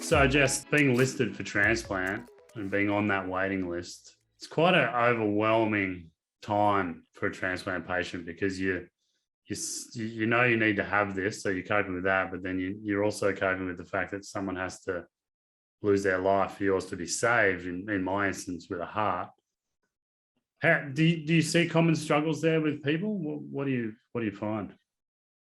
So just being listed for transplant and being on that waiting list, it's quite an overwhelming time for a transplant patient because you know you need to have this, so you're coping with that, but then you're also coping with the fact that someone has to lose their life for yours to be saved. In my instance, with a heart. Do you see common struggles there with people? What do you find?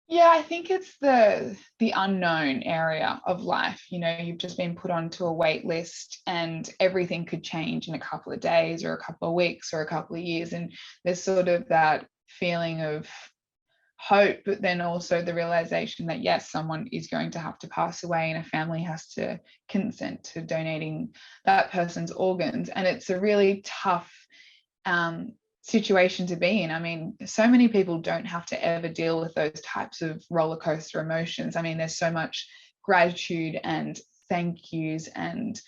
Yeah, I think it's the unknown area of life. You've just been put onto a wait list and everything could change in a couple of days or a couple of weeks or a couple of years. And there's sort of that feeling of hope, but then also the realization that yes, someone is going to have to pass away and a family has to consent to donating that person's organs. And it's a really tough situation to be in. I mean, so many people don't have to ever deal with those types of roller coaster emotions. I mean, there's so much gratitude and thank yous and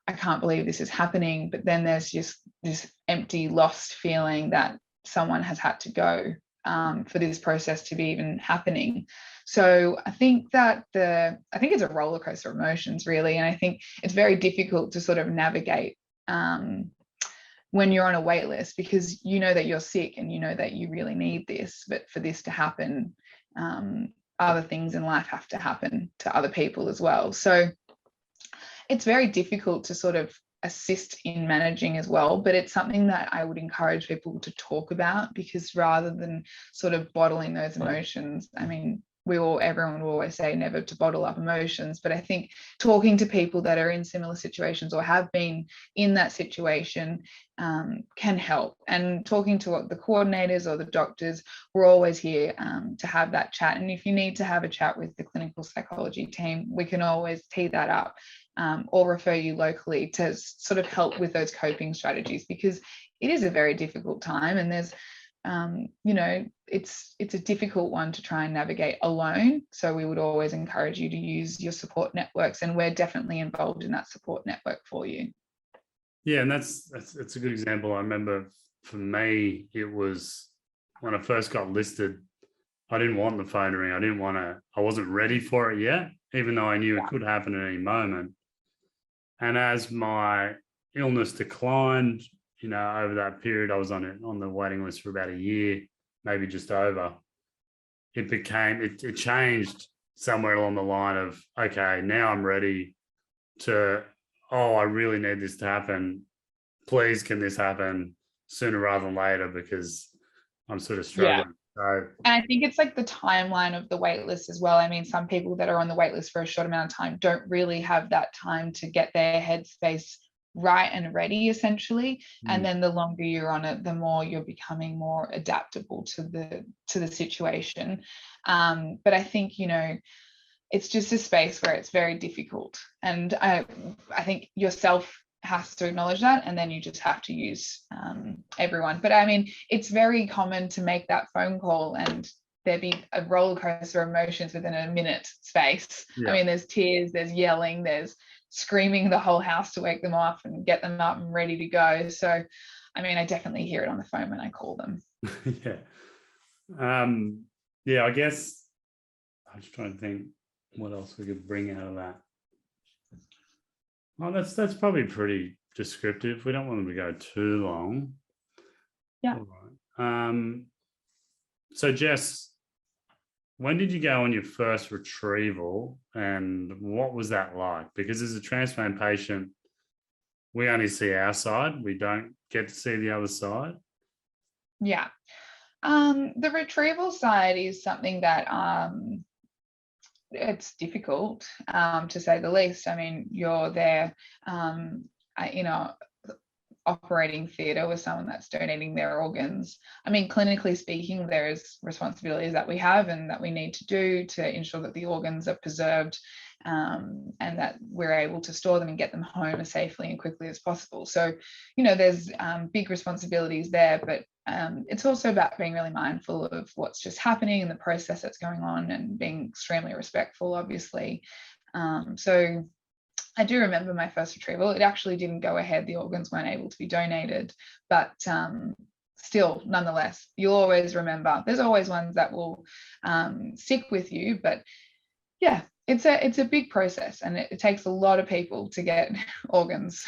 I can't believe this is happening. But then there's just this empty, lost feeling that someone has had to go for this process to be even happening. So I think it's a roller coaster of emotions, really. And I think it's very difficult to sort of navigate when you're on a wait list, because you know that you're sick and you know that you really need this, but for this to happen, other things in life have to happen to other people as well. So it's very difficult to sort of assist in managing as well, but it's something that I would encourage people to talk about, because rather than sort of bottling those emotions, I mean, everyone will always say never to bottle up emotions, but I think talking to people that are in similar situations or have been in that situation can help. And talking to the coordinators or the doctors, we're always here to have that chat. And if you need to have a chat with the clinical psychology team, we can always tee that up or refer you locally to sort of help with those coping strategies, because it is a very difficult time and there's it's a difficult one to try and navigate alone. So we would always encourage you to use your support networks, and we're definitely involved in that support network for you. Yeah, and that's a good example. I remember for me, it was when I first got listed, I didn't want the phone to ring. I wasn't ready for it yet, even though I knew it could happen at any moment. And as my illness declined, over that period, I was on the waiting list for about a year, maybe just over. It changed somewhere along the line of, okay, now I'm ready to, I really need this to happen. Please, can this happen sooner rather than later, because I'm sort of struggling. So, and I think it's like the timeline of the wait list as well. I mean, some people that are on the wait list for a short amount of time don't really have that time to get their headspace right and ready, essentially. And then the longer you're on it, the more you're becoming more adaptable to the situation. But I think it's just a space where it's very difficult, and I think yourself has to acknowledge that, and then you just have to use everyone. But I mean, it's very common to make that phone call and there be a roller coaster of emotions within a minute space. I mean, there's tears, there's yelling, there's screaming the whole house to wake them up and get them up and ready to go. So I mean, I definitely hear it on the phone when I call them. I guess I'm just trying to think what else we could bring out of that. Well, that's probably pretty descriptive. We don't want them to go too long. Yeah. All right. So Jess, when did you go on your first retrieval and what was that like? Because as a transplant patient, we only see our side. We don't get to see the other side. Yeah. The retrieval side is something that it's difficult, to say the least. I mean, you're there in a operating theatre with someone that's donating their organs. I mean, clinically speaking, there's responsibilities that we have and that we need to do to ensure that the organs are preserved and that we're able to store them and get them home as safely and quickly as possible. So, there's big responsibilities there, but it's also about being really mindful of what's just happening and the process that's going on and being extremely respectful, obviously. So I do remember my first retrieval. It actually didn't go ahead. The organs weren't able to be donated, but still, nonetheless, you'll always remember. There's always ones that will stick with you, but yeah, it's a big process, and it takes a lot of people to get organs.